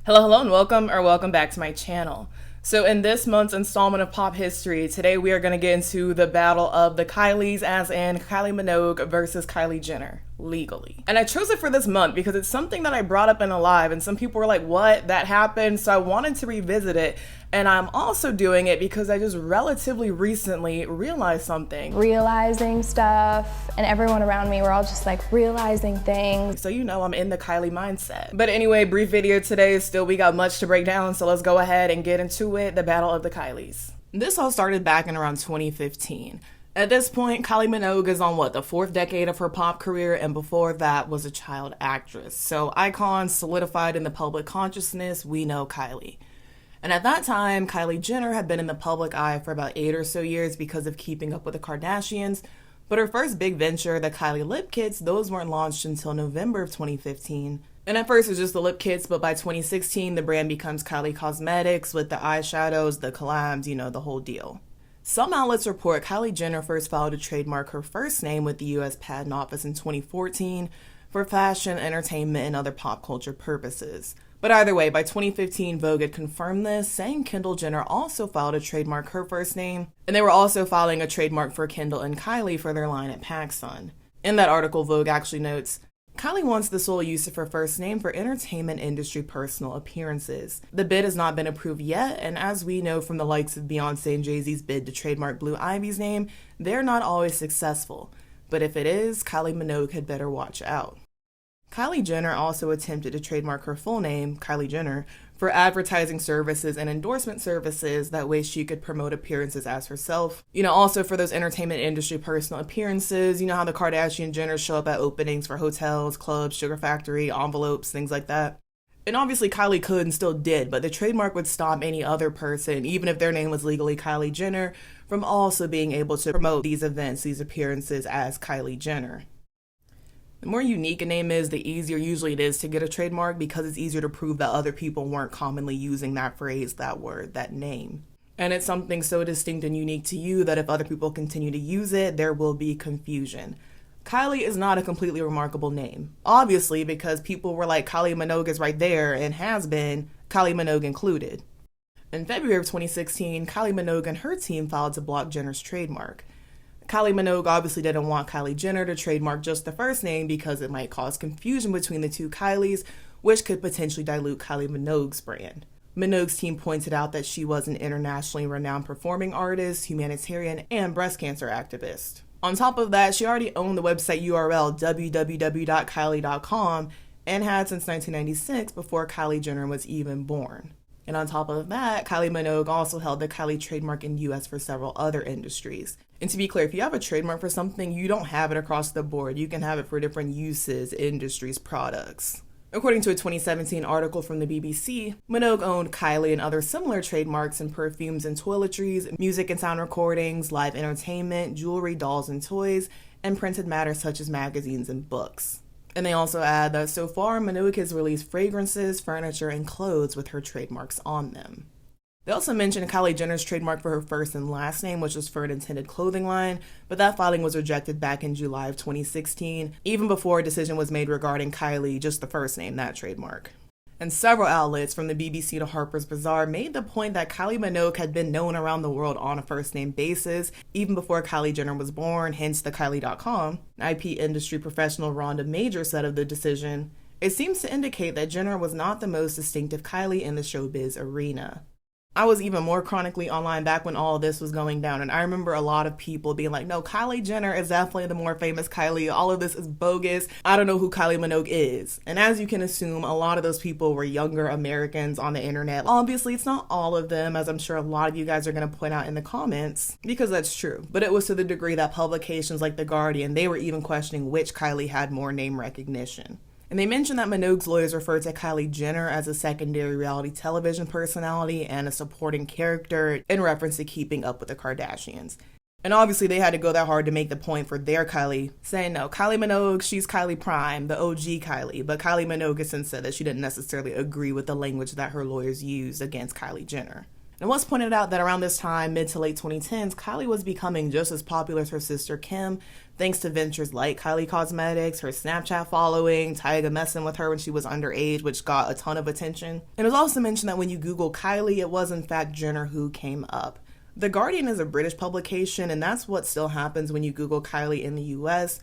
Hello, and welcome back to my channel. So in this month's installment of pop history, today we are going to get into the battle of the Kylies, as in Kylie Minogue versus Kylie Jenner, legally. And I chose it for this month because it's something that I brought up in a live, and some people were like, what? That happened? So I wanted to revisit it. And I'm also doing it because I just relatively recently realized something. Realizing stuff, and everyone around me, we're all just like realizing things. So you know I'm in the Kylie mindset. But anyway, brief video today. Still, we got much to break down, so let's go ahead and get into it, the battle of the Kylies. This all started back in around 2015. At this point, Kylie Minogue is on the fourth decade of her pop career, and before that was a child actress. So icons solidified in the public consciousness, we know Kylie. And at that time, Kylie Jenner had been in the public eye for about 8 or so years because of keeping up with the Kardashians, but her first big venture, the Kylie lip kits, those weren't launched until November of 2015. And at first it was just the lip kits, but by 2016, the brand becomes Kylie Cosmetics with the eyeshadows, the collabs, the whole deal. Some outlets report Kylie Jenner first filed to trademark her first name with the U.S. Patent Office in 2014 for fashion, entertainment, and other pop culture purposes. But either way, by 2015, Vogue had confirmed this, saying Kendall Jenner also filed a trademark her first name, and they were also filing a trademark for Kendall and Kylie for their line at PacSun. In that article, Vogue actually notes, Kylie wants the sole use of her first name for entertainment industry personal appearances. The bid has not been approved yet, and as we know from the likes of Beyonce and Jay-Z's bid to trademark Blue Ivy's name, they're not always successful. But if it is, Kylie Minogue had better watch out. Kylie Jenner also attempted to trademark her full name, Kylie Jenner, for advertising services and endorsement services. That way she could promote appearances as herself. Also for those entertainment industry personal appearances, how the Kardashian Jenners show up at openings for hotels, clubs, sugar factory, envelopes, things like that. And obviously Kylie could and still did, but the trademark would stop any other person, even if their name was legally Kylie Jenner, from also being able to promote these events, these appearances as Kylie Jenner. The more unique a name is, the easier usually it is to get a trademark because it's easier to prove that other people weren't commonly using that phrase, that word, that name. And it's something so distinct and unique to you that if other people continue to use it, there will be confusion. Kylie is not a completely remarkable name, obviously, because people were like, Kylie Minogue is right there and has been, Kylie Minogue included. In February of 2016, Kylie Minogue and her team filed to block Jenner's trademark. Kylie Minogue obviously didn't want Kylie Jenner to trademark just the first name because it might cause confusion between the two Kylies, which could potentially dilute Kylie Minogue's brand. Minogue's team pointed out that she was an internationally renowned performing artist, humanitarian, and breast cancer activist. On top of that, she already owned the website URL www.kylie.com and had since 1996, before Kylie Jenner was even born. And on top of that, Kylie Minogue also held the Kylie trademark in the US for several other industries. And to be clear, if you have a trademark for something, you don't have it across the board. You can have it for different uses, industries, products. According to a 2017 article from the BBC, Minogue owned Kylie and other similar trademarks in perfumes and toiletries, music and sound recordings, live entertainment, jewelry, dolls and toys, and printed matter such as magazines and books. And they also add that so far, Minogue has released fragrances, furniture, and clothes with her trademarks on them. They also mentioned Kylie Jenner's trademark for her first and last name, which was for an intended clothing line, but that filing was rejected back in July of 2016, even before a decision was made regarding Kylie, just the first name, that trademark. And several outlets, from the BBC to Harper's Bazaar, made the point that Kylie Minogue had been known around the world on a first-name basis, even before Kylie Jenner was born, hence the Kylie.com. IP industry professional Rhonda Major said of the decision, "It seems to indicate that Jenner was not the most distinctive Kylie in the showbiz arena." I was even more chronically online back when all of this was going down, and I remember a lot of people being like, no, Kylie Jenner is definitely the more famous Kylie. All of this is bogus. I don't know who Kylie Minogue is. And as you can assume, a lot of those people were younger Americans on the internet. Obviously, it's not all of them, as I'm sure a lot of you guys are going to point out in the comments, because that's true. But it was to the degree that publications like The Guardian, they were even questioning which Kylie had more name recognition. And they mentioned that Minogue's lawyers referred to Kylie Jenner as a secondary reality television personality and a supporting character in reference to keeping up with the Kardashians. And obviously they had to go that hard to make the point for their Kylie, saying, no, Kylie Minogue, she's Kylie Prime, the OG Kylie. But Kylie Minogue has since said that she didn't necessarily agree with the language that her lawyers used against Kylie Jenner. And it was pointed out that around this time, mid to late 2010s, Kylie was becoming just as popular as her sister Kim, thanks to ventures like Kylie Cosmetics, her Snapchat following, Tyga messing with her when she was underage, which got a ton of attention. And it was also mentioned that when you Google Kylie, it was in fact Jenner who came up. The Guardian is a British publication, and that's what still happens when you Google Kylie in the US.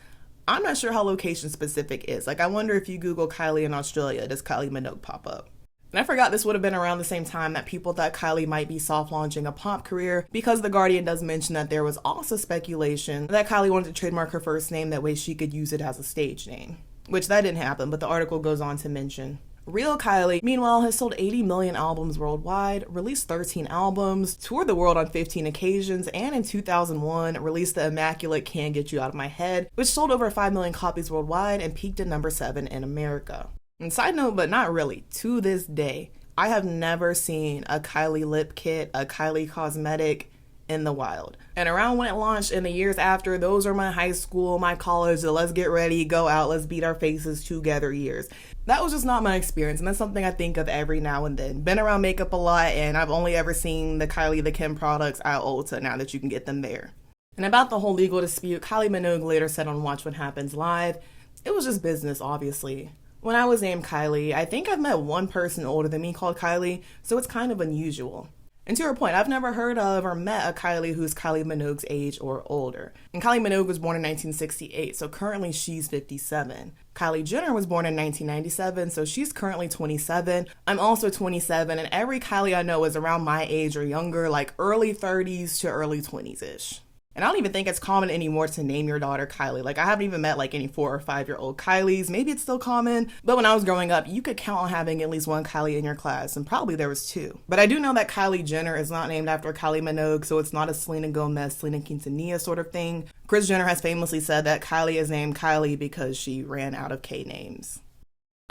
I'm not sure how location specific is. Like, I wonder if you Google Kylie in Australia, does Kylie Minogue pop up? And I forgot this would have been around the same time that people thought Kylie might be soft launching a pop career, because The Guardian does mention that there was also speculation that Kylie wanted to trademark her first name, that way she could use it as a stage name. Which that didn't happen, but the article goes on to mention. Real Kylie, meanwhile, has sold 80 million albums worldwide, released 13 albums, toured the world on 15 occasions, and in 2001 released the immaculate Can't Get You Out of My Head, which sold over 5 million copies worldwide and peaked at number 7 in America. And side note, but not really, to this day, I have never seen a Kylie lip kit, a Kylie cosmetic in the wild. And around when it launched in the years after, those are my high school, my college, the let's get ready, go out, let's beat our faces together years. That was just not my experience, and that's something I think of every now and then. Been around makeup a lot, and I've only ever seen the Kylie, the Kim products at Ulta now that you can get them there. And about the whole legal dispute, Kylie Minogue later said on Watch What Happens Live, it was just business, obviously. When I was named Kylie, I think I've met one person older than me called Kylie, so it's kind of unusual. And to her point, I've never heard of or met a Kylie who's Kylie Minogue's age or older. And Kylie Minogue was born in 1968, so currently she's 57. Kylie Jenner was born in 1997, so she's currently 27. I'm also 27, and every Kylie I know is around my age or younger, like early 30s to early 20s-ish. And I don't even think it's common anymore to name your daughter Kylie. Like, I haven't even met like any 4 or 5-year-old Kylies. Maybe it's still common, but when I was growing up, you could count on having at least one Kylie in your class, and probably there was 2. But I do know that Kylie Jenner is not named after Kylie Minogue, so it's not a Selena Gomez, Selena Quintanilla sort of thing. Kris Jenner has famously said that Kylie is named Kylie because she ran out of K names.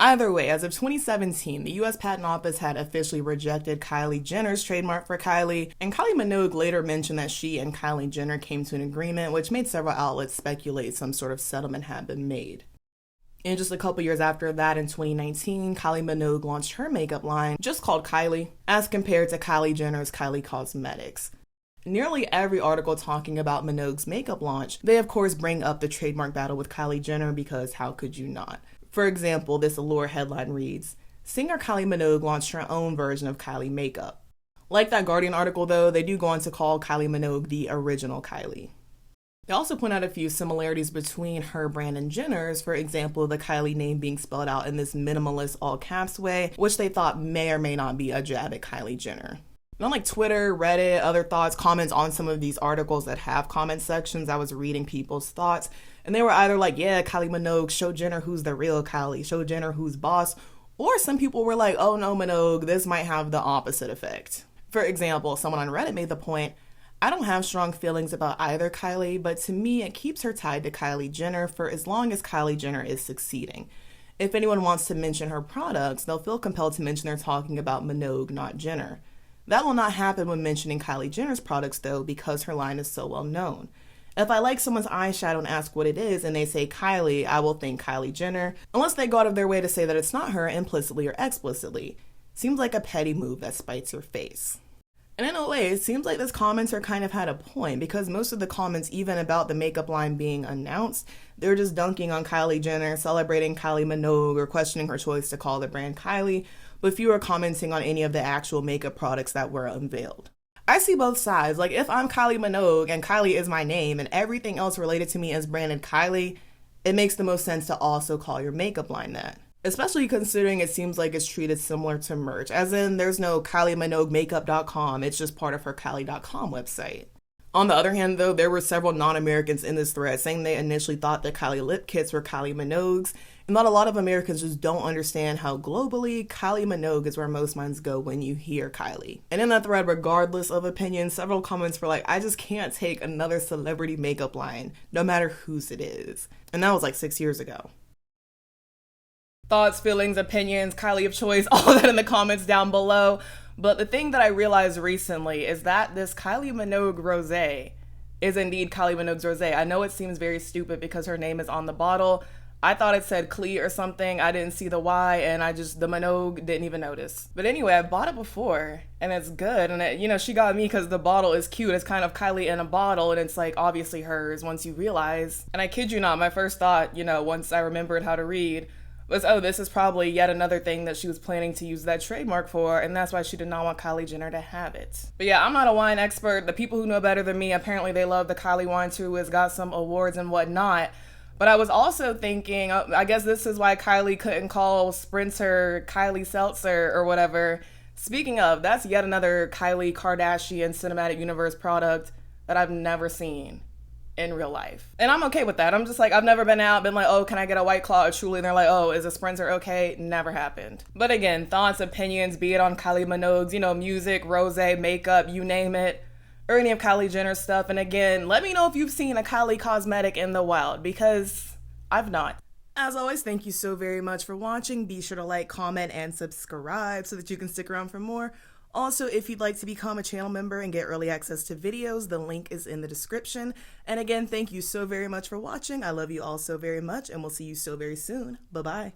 Either way, as of 2017, the US Patent Office had officially rejected Kylie Jenner's trademark for Kylie, and Kylie Minogue later mentioned that she and Kylie Jenner came to an agreement, which made several outlets speculate some sort of settlement had been made. And just a couple years after that, in 2019, Kylie Minogue launched her makeup line, just called Kylie, as compared to Kylie Jenner's Kylie Cosmetics. Nearly every article talking about Minogue's makeup launch, they of course bring up the trademark battle with Kylie Jenner, because how could you not? For example, this Allure headline reads, singer Kylie Minogue launched her own version of Kylie makeup. Like that Guardian article though, they do go on to call Kylie Minogue the original Kylie. They also point out a few similarities between her brand and Jenner's, for example, the Kylie name being spelled out in this minimalist all caps way, which they thought may or may not be a jab at Kylie Jenner. And on like Twitter, Reddit, other thoughts, comments on some of these articles that have comment sections, I was reading people's thoughts, and they were either like, yeah, Kylie Minogue, show Jenner who's the real Kylie, show Jenner who's boss, or some people were like, oh no, Minogue, this might have the opposite effect. For example, someone on Reddit made the point, I don't have strong feelings about either Kylie, but to me it keeps her tied to Kylie Jenner for as long as Kylie Jenner is succeeding. If anyone wants to mention her products, they'll feel compelled to mention they're talking about Minogue, not Jenner. That will not happen when mentioning Kylie Jenner's products though, because her line is so well known. If I like someone's eyeshadow and ask what it is and they say Kylie, I will think Kylie Jenner, unless they go out of their way to say that it's not her implicitly or explicitly. Seems like a petty move that spites your face. And in a way, it seems like this commenter kind of had a point, because most of the comments, even about the makeup line being announced, they're just dunking on Kylie Jenner, celebrating Kylie Minogue, or questioning her choice to call the brand Kylie, but few are commenting on any of the actual makeup products that were unveiled. I see both sides. Like, if I'm Kylie Minogue and Kylie is my name and everything else related to me is branded Kylie, it makes the most sense to also call your makeup line that. Especially considering it seems like it's treated similar to merch, as in there's no KylieMinogueMakeup.com, it's just part of her Kylie.com website. On the other hand though, there were several non-Americans in this thread saying they initially thought that Kylie lip kits were Kylie Minogue's, and that a lot of Americans just don't understand how globally Kylie Minogue is where most minds go when you hear Kylie. And in that thread, regardless of opinion, several comments were like, I just can't take another celebrity makeup line, no matter whose it is. And that was like 6 years ago. Thoughts, feelings, opinions, Kylie of choice, all that in the comments down below. But the thing that I realized recently is that this Kylie Minogue rosé is indeed Kylie Minogue's rosé. I know it seems very stupid because her name is on the bottle. I thought it said Cle or something. I didn't see the Y, and the Minogue didn't even notice. But anyway, I bought it before, and it's good. And it, she got me because the bottle is cute. It's kind of Kylie in a bottle, and it's like obviously hers once you realize. And I kid you not, my first thought, once I remembered how to read, was, oh, this is probably yet another thing that she was planning to use that trademark for, and that's why she did not want Kylie Jenner to have it. But yeah, I'm not a wine expert. The people who know better than me, apparently they love the Kylie wine too. It's got some awards and whatnot. But I was also thinking, I guess this is why Kylie couldn't call Sprinter Kylie Seltzer or whatever. Speaking of, that's yet another Kylie Kardashian cinematic universe product that I've never seen in real life. And I'm okay with that. I'm just like, I've never been like, oh, can I get a White Claw or Truly? And they're like, oh, is a Sprinter okay? Never happened. But again, thoughts, opinions, be it on Kylie Minogue's, music, rosé, makeup, you name it, or any of Kylie Jenner's stuff. And again, let me know if you've seen a Kylie cosmetic in the wild, because I've not. As always, thank you so very much for watching. Be sure to like, comment, and subscribe so that you can stick around for more. Also, if you'd like to become a channel member and get early access to videos, the link is in the description. And again, thank you so very much for watching. I love you all so very much, and we'll see you so very soon. Bye-bye.